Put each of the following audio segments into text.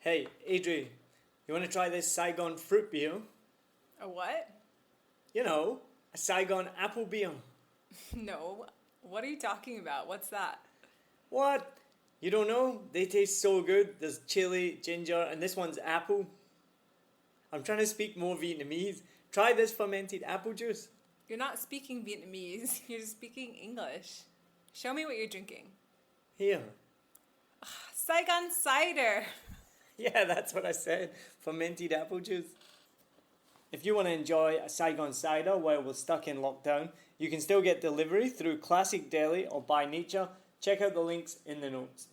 Hey, Adri, you want to try this Saigon fruit beer? A what? You know, a Saigon apple beer. No. What are you talking about? What's that? What? You don't know? They taste so good. There's chili, ginger, and this one's apple. I'm trying to speak more Vietnamese. Try this fermented apple juice. You're not speaking Vietnamese. You're speaking English. Show me what you're drinking. Here. Saigon Cider. Yeah, that's what I said. Fermented apple juice. If you want to enjoy a Saigon cider while we're stuck in lockdown, you can still get delivery through Classic Deli or ByNature. Check out the links in the notes.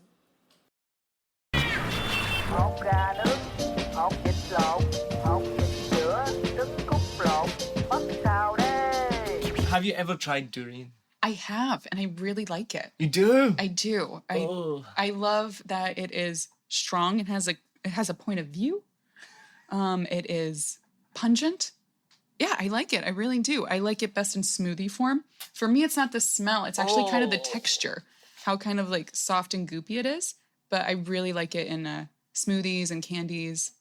Hột gà nướng, hột vịt lộn, hột vịt sữa, trứng cút lộn, ớt xào đây. Have you ever tried durian? I have, and I really like it. You do? I do. Oh. I love that it is strong. It has a point of view. It is pungent. Yeah, I like it. I really do. I like it best in smoothie form. For me, it's not the smell. It's actually kind of the texture, how kind of like soft and goopy it is. But I really like it in smoothies and candies.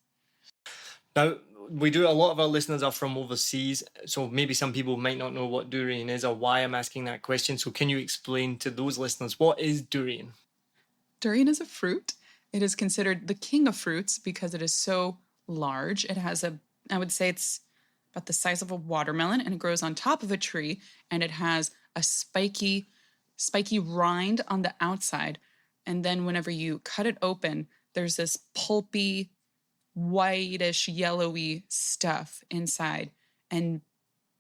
Now, we do, a lot of our listeners are from overseas, so maybe some people might not know what durian is or why I'm asking that question. So can you explain to those listeners, what is durian? Durian is a fruit. It is considered the king of fruits because it is so large. It has I would say it's about the size of a watermelon, and it grows on top of a tree, and it has a spiky rind on the outside. And then whenever you cut it open, there's this pulpy, whitish, yellowy stuff inside. And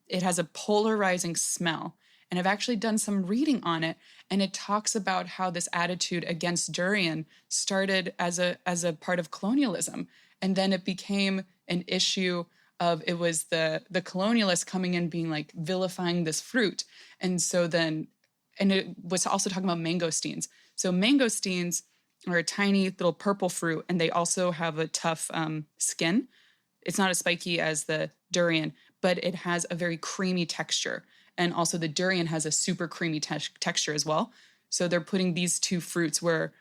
it has a polarizing smell. And I've actually done some reading on it, and it talks about how this attitude against durian started as a part of colonialism. And then it became an issue of, it was the colonialists coming in being like vilifying this fruit. And so then, and it was also talking about mangosteens. So mangosteens are a tiny little purple fruit, and they also have a tough skin. It's not as spiky as the durian, but it has a very creamy texture. And also the durian has a super creamy texture as well. So they're putting these two fruits where,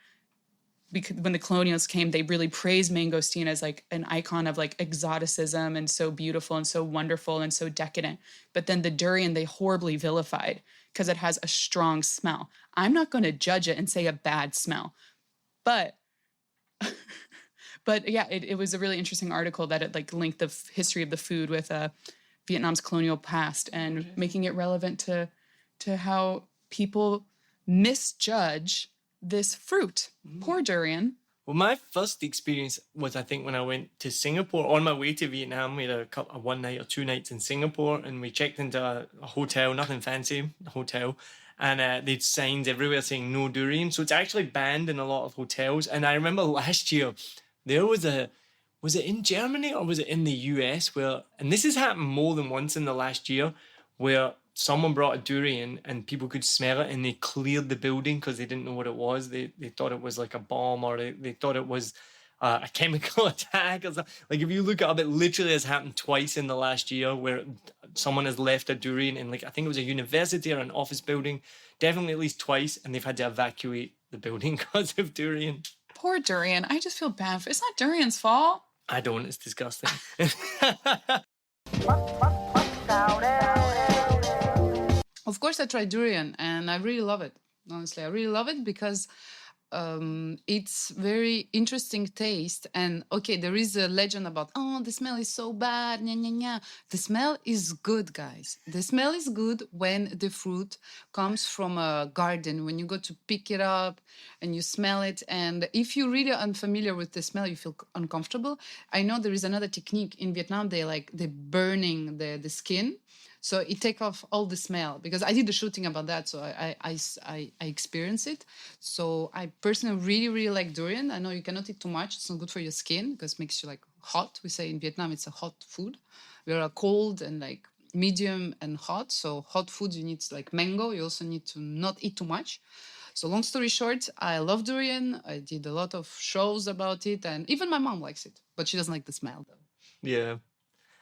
because when the colonials came, they really praised mangosteen as like an icon of like exoticism and so beautiful and so wonderful and so decadent. But then the durian, they horribly vilified because it has a strong smell. I'm not going to judge it and say a bad smell, but yeah, it was a really interesting article that it like linked the history of the food with Vietnam's colonial past and making it relevant to how people misjudge this fruit. Poor durian. Well, my first experience was, I think, when I went to Singapore. On my way to Vietnam, we had a one night or 2 nights in Singapore, and we checked into a hotel, nothing fancy, a hotel, and they'd signs everywhere saying no durian. So it's actually banned in a lot of hotels. And I remember last year, there was it in Germany or was it in the US where, and this has happened more than once in the last year, where someone brought a durian and people could smell it and they cleared the building because they didn't know what it was. They thought it was like a bomb, or they thought it was a chemical attack or something. Like, if you look it up, it literally has happened twice in the last year where someone has left a durian in, like, I think it was a university or an office building, definitely at least twice, and they've had to evacuate the building because of durian. Poor durian. I just feel bad for it. It's not durian's fault. I don't, it's disgusting. Of course, I tried durian, and I really love it. Honestly, I really love it because it's very interesting taste. And okay, there is a legend about, oh, the smell is so bad. Nya, nya, nya. The smell is good, guys. The smell is good when the fruit comes from a garden, when you go to pick it up and you smell it. And if you're really unfamiliar with the smell, you feel uncomfortable. I know there is another technique in Vietnam. They're burning the skin. So it take off all the smell, because I did the shooting about that, so I experienced it. So I personally really, really like durian. I know you cannot eat too much. It's not good for your skin because it makes you like hot. We say in Vietnam it's a hot food. We are cold and like medium and hot. So hot food, you need like mango. You also need to not eat too much. So long story short, I love durian. I did a lot of shows about it, and even my mom likes it, but she doesn't like the smell though. Yeah.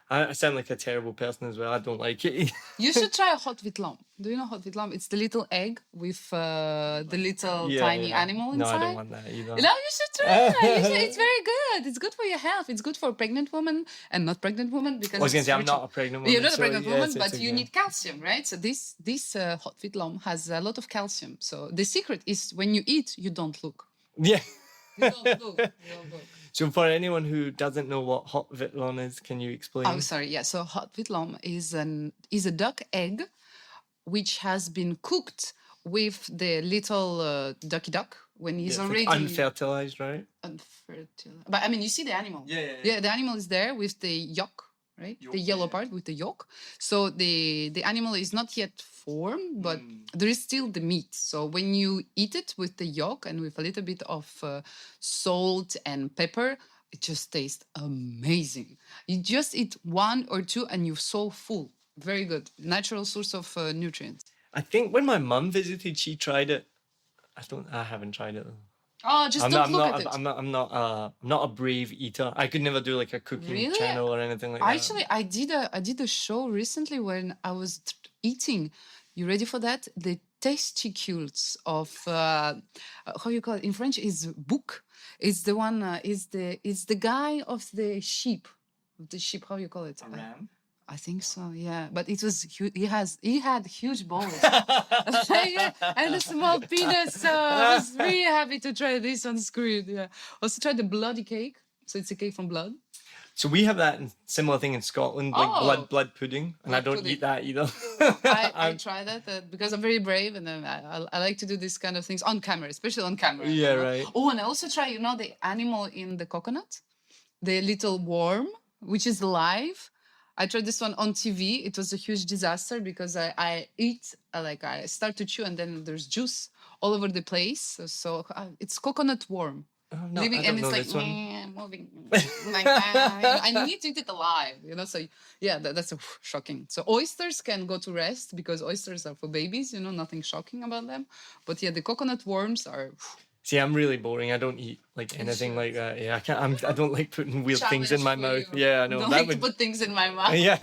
I sound like a terrible person as well. I don't like it. You should try a hot vitlam. Do you know hot vitlam? It's the little egg with the little tiny animal inside. No, I don't want that either. No, you should try it. It's very good. good. It's good for your health. It's good for pregnant women and not pregnant women because I was going it's to say, I'm rich not in- a pregnant woman. You're not a so pregnant yes, woman, it's but you okay. need calcium, right? So this hot vitlom has a lot of calcium. So the secret is when you eat, you don't look. Yeah. You don't look. You don't look. So for anyone who doesn't know what hot vitlon is, can you explain? Oh, sorry. Yeah. So hot vitlom is a duck egg which has been cooked with the little ducky duck when he's Yeah, it's already like unfertilized, right? unfertile. But I mean, you see the animal. Yeah. The animal is there with the yolk, right? The yellow part with the yolk. So the animal is not yet formed, but there is still the meat. So when you eat it with the yolk and with a little bit of salt and pepper, it just tastes amazing. You just eat one or two and you're so full. Very good. Natural source of nutrients. I think when my mum visited, she tried it. I haven't tried it though. Oh, just don't look at it. I'm not a brave eater. I could never do like a cooking Really? channel or anything like that. Actually, I did a show recently when I was eating. You ready for that? The testicles of how you call it in French is bouc. It's the one. Is the guy of the sheep. The sheep. How you call it? A ram? I think so. Yeah, but it was he had huge balls yeah, and a small penis. So I was really happy to try this on screen. Yeah. Also tried the bloody cake. So it's a cake from blood. So we have that similar thing in Scotland, like Oh. blood pudding, and I Blood don't pudding. eat that either. I try that because I'm very brave and I like to do this kind of things on camera, especially on camera. Yeah, you know? right. Oh, and I also try, the animal in the coconut, the little worm, which is live. I tried this one on TV. It was a huge disaster because I start to chew and then there's juice all over the place. So it's coconut worm. No, Living, I don't and know it's this like one. moving like that. And you need to eat it alive, So yeah, that's shocking. So oysters can go to rest because oysters are for babies, nothing shocking about them. But yeah, the coconut worms are. See, I'm really boring. I don't eat like anything like that. Yeah, I can't. I don't like putting weird things in my Challenge mouth. for you. Yeah, I know Don't that like would. to put things in my mouth. Yeah.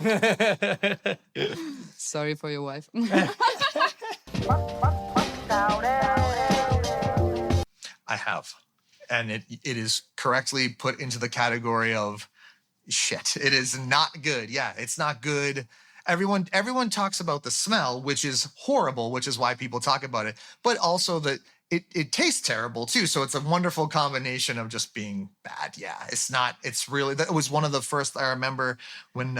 Sorry for your wife. I have. And it is correctly put into the category of shit. It is not good. Yeah, it's not good. Everyone talks about the smell, which is horrible, which is why people talk about it, but also that it tastes terrible too. So it's a wonderful combination of just being bad. Yeah, it's really, that was one of the first I remember when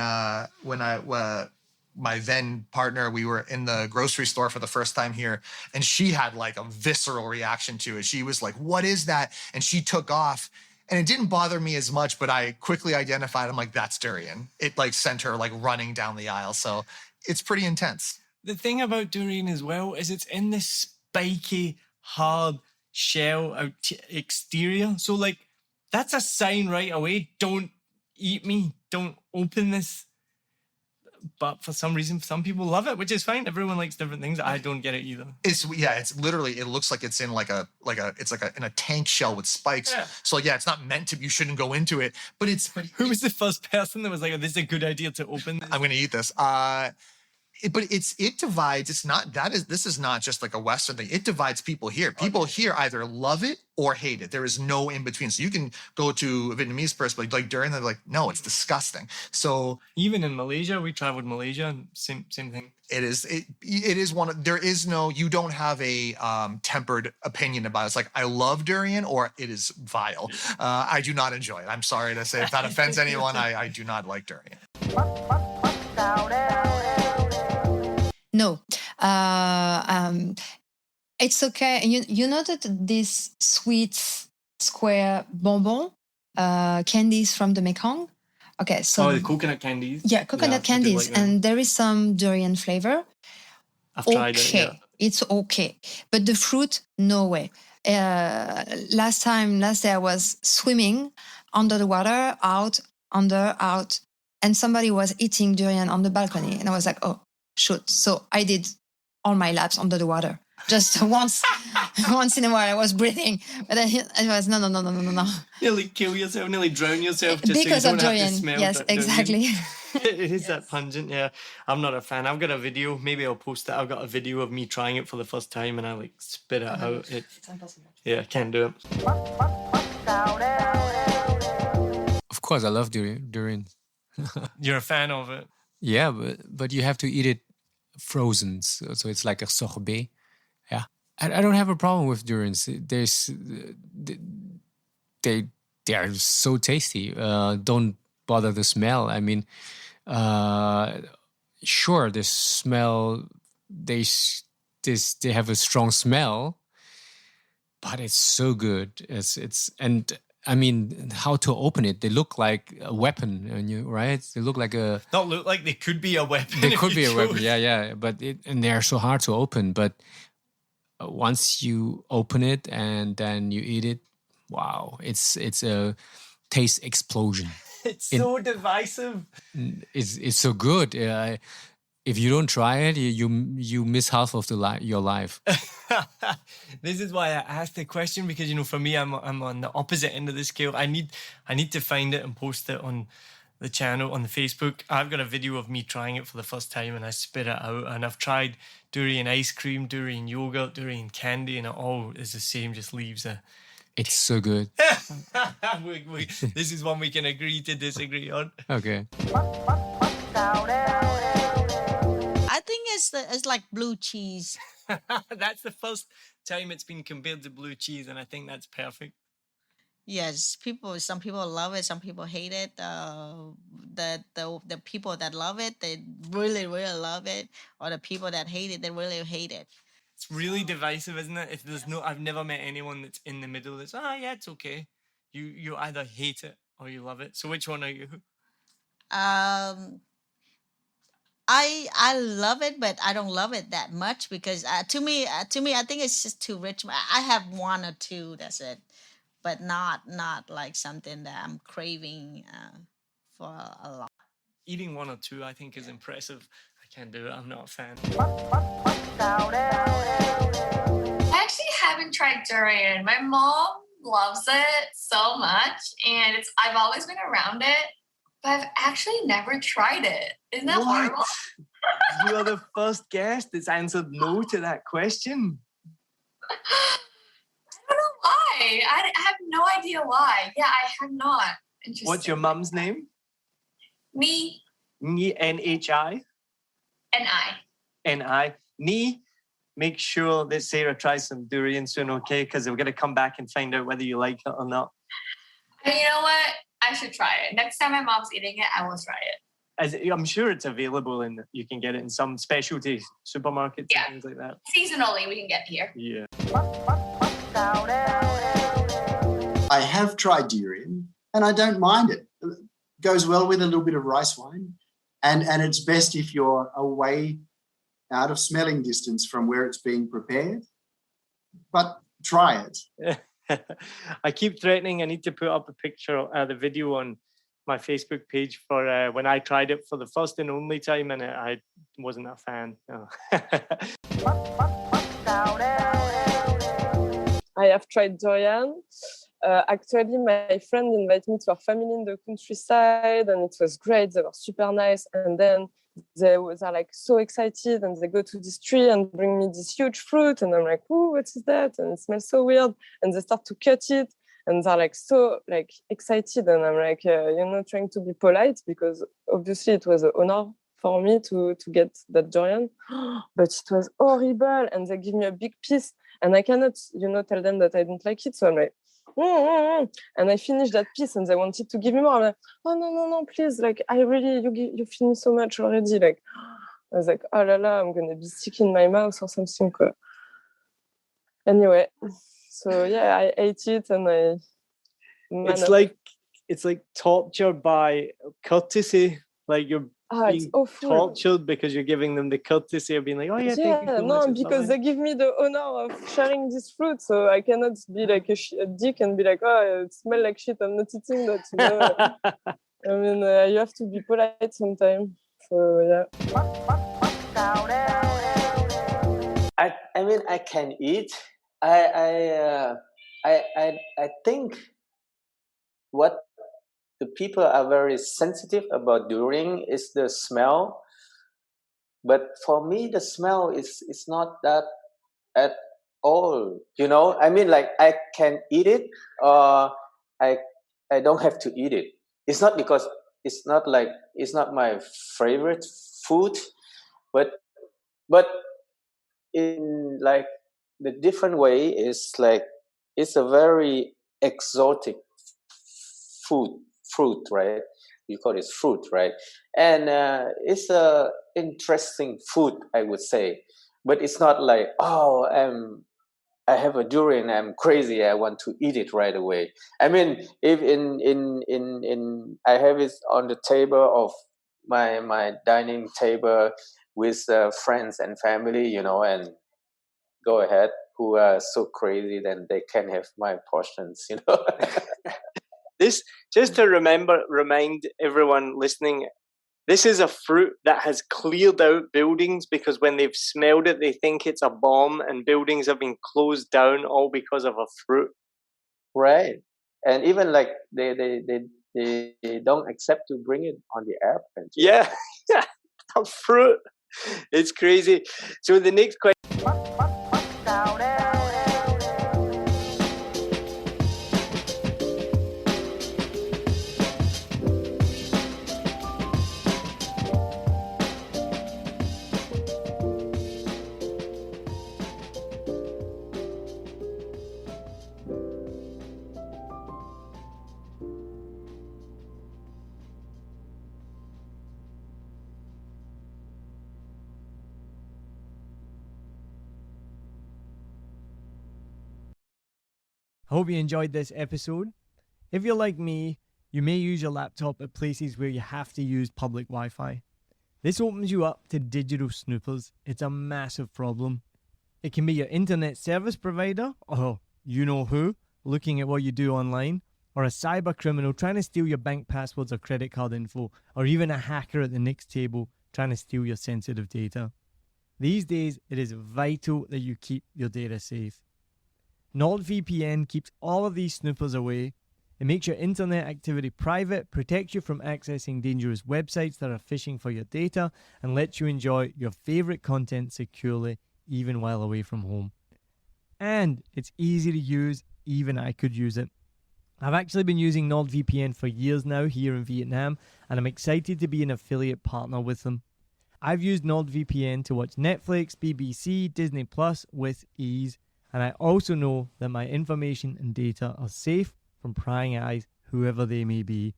my then partner, we were in the grocery store for the first time here, and she had like a visceral reaction to it. She was like, "What is that?" And she took off, and it didn't bother me as much, but I quickly identified, I'm like, "That's durian." It like sent her like running down the aisle. So it's pretty intense. The thing about durian as well is it's in this spiky, hard shell exterior. So like that's a sign right away. Don't eat me. Don't open this. But for some reason, some people love it, which is fine. Everyone likes different things. I don't get it either. It's literally, it looks like it's in in a tank shell with spikes. Yeah. So yeah, it's not meant to, you shouldn't go into it, but Who was the first person that was like, oh, this is a good idea to open this? I'm going to eat this. It divides. This is not just like a Western thing. It divides people here. People here either love it or hate it. There is no in between. So you can go to a Vietnamese person, like during, they're like, no, it's disgusting. So even in Malaysia, we traveled Malaysia, and same thing. it is one of, there is no, you don't have a tempered opinion about it. It's like, I love durian or it is vile. I do not enjoy it. I'm sorry to say if that offends anyone. I do not like durian. No, it's okay. You know that this sweet square bonbon candies from the Mekong. Okay, so the coconut candies. yeah, coconut I do candies, like them. and there is some durian flavor. I've tried it. Yeah. It's okay, but the fruit, no way. Last day I was swimming under the water, out, and somebody was eating durian on the balcony, and I was like, oh shoot! So I did all my laps under the water. Just once in a while, I was breathing, but I was no. Nearly kill yourself, nearly drown yourself just Because so you of don't have durian, to smell yes, that durian. exactly. It is that pungent, yeah. I'm not a fan. I've got a video, maybe I'll post it. I've got a video of me trying it for the first time and I like spit it out. It's impossible. Yeah, can't do it. course, I love durian. You're a fan of it. Yeah, but you have to eat it frozen, so it's like a sorbet. Yeah, I don't have a problem with durians. They are so tasty. Don't bother the smell. I mean, sure, the smell they have a strong smell, but it's so good. It's and I mean, how to open it? They look like a weapon, right? They look like a. Not look like they could be a weapon. They could be a weapon. Yeah. But and they are so hard to open. But once you open it and then you eat it, wow! It's a taste explosion. It's so divisive. It's so good. If you don't try it, you miss half of your life. This is why I asked the question, because for me, I'm on the opposite end of the scale. I need to find it and post it on the channel, on the Facebook. I've got a video of me trying it for the first time and I spit it out. And I've tried durian ice cream, durian yogurt, durian candy, and it all is the same. Just leaves a. It's so good. This is one we can agree to disagree on. Okay. I think it's like blue cheese. That's the first time it's been compared to blue cheese, and I think that's perfect. Yes, some people love it, some people hate it. The people that love it, they really, really love it, or the people that hate it, they really hate it. It's really divisive, isn't it? If there's I've never met anyone that's in the middle. That's yeah, it's okay. You either hate it or you love it. So which one are you? I love it, but I don't love it that much because to me, I think it's just too rich. I have one or two. That's it, but not like something that I'm craving for a lot. Eating one or two, I think, is impressive. I can't do it. I'm not a fan. I actually haven't tried durian. My mom loves it so much, and I've always been around it, but I've actually never tried it. Isn't that horrible? You are the first guest that's answered no to that question. I don't know why. I have no idea why. Yeah, I have not. What's your mum's name? Ni. N-H-I? N-I. N-I. Ni. Make sure that Sarah tries some durian soon, okay? Because we're going to come back and find out whether you like it or not. And you know what? I should try it. Next time my mom's eating it, I will try it. I'm sure it's available and you can get it in some specialty supermarkets and things like that. Seasonally, we can get here. Yeah. I have tried durian and I don't mind it. It goes well with a little bit of rice wine. And it's best if you're away out of smelling distance from where it's being prepared. But try it. I keep threatening I need to put up a picture of the video on my Facebook page for when I tried it for the first and only time, and I wasn't a fan. No. I have tried durian. Actually, my friend invited me to her family in the countryside, and it was great. They were super nice, and then they are like so excited, and they go to this tree and bring me this huge fruit, and I'm like, "Ooh, what is that?" And it smells so weird, and they start to cut it, and they're like so like excited, and I'm like, trying to be polite because obviously it was an honor for me to get that durian, but it was horrible, and they give me a big piece, and I cannot tell them that I don't like it, so I'm like. And I finished that piece and they wanted to give me more. I'm like, oh no, please, like I really you finished so much already. Like I was like, oh la la, I'm gonna be sick in my mouth or something. Anyway, so yeah, I ate it and it's like torture by courtesy. Like you're being tortured because you're giving them the courtesy of being like, oh yeah, thank you so much. Because they give me the honor of sharing this fruit, so I cannot be like a dick and be like, oh, it smells like shit, I'm not eating that. I mean, you have to be polite sometimes. So yeah. I mean, I can eat. I think what the people are very sensitive about durian is the smell, but for me the smell is not that at all. I mean, like I can eat it, or I don't have to eat it. it's not because it's not like it's not my favorite food, but in like the different way is like it's a very exotic fruit, right? You call it fruit, right? And it's a interesting food, I would say, but it's not like I have a durian, I'm crazy, I want to eat it right away. I mean, if in I have it on the table of my dining table with friends and family, you know, and go ahead, who are so crazy, then they can have my portions, you know. This, just to remind everyone listening, this is a fruit that has cleared out buildings because when they've smelled it, they think it's a bomb, and buildings have been closed down all because of a fruit. Right. And even like they don't accept to bring it on the airplane. Yeah, a fruit. It's crazy. So the next question. Sao đây? Hope you enjoyed this episode. If you're like me, you may use your laptop at places where you have to use public Wi-Fi. This opens you up to digital snoopers. It's a massive problem. It can be your internet service provider, or you know who, looking at what you do online, or a cyber criminal trying to steal your bank passwords or credit card info, or even a hacker at the next table trying to steal your sensitive data. These days, it is vital that you keep your data safe. NordVPN keeps all of these snoopers away. It makes your internet activity private, protects you from accessing dangerous websites that are phishing for your data, and lets you enjoy your favorite content securely, even while away from home. And it's easy to use, even I could use it. I've actually been using NordVPN for years now here in Vietnam, and I'm excited to be an affiliate partner with them. I've used NordVPN to watch Netflix, BBC, Disney Plus with ease. And I also know that my information and data are safe from prying eyes, whoever they may be.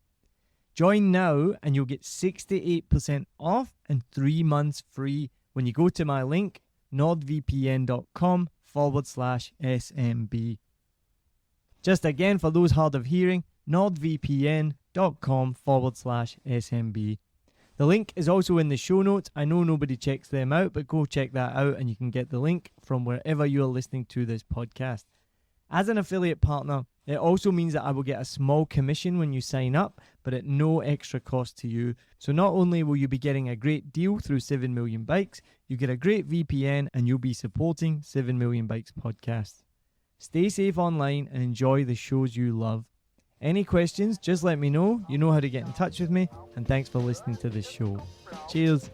Join now and you'll get 68% off and 3 months free when you go to my link, nordvpn.com/SMB. Just again, for those hard of hearing, nordvpn.com/SMB. The link is also in the show notes. I know nobody checks them out, but go check that out and you can get the link from wherever you are listening to this podcast. As an affiliate partner, it also means that I will get a small commission when you sign up, but at no extra cost to you. So not only will you be getting a great deal through 7 Million Bikes, you get a great VPN and you'll be supporting 7 Million Bikes podcast. Stay safe online and enjoy the shows you love. Any questions, just let me know. You know how to get in touch with me. And thanks for listening to this show. Cheers.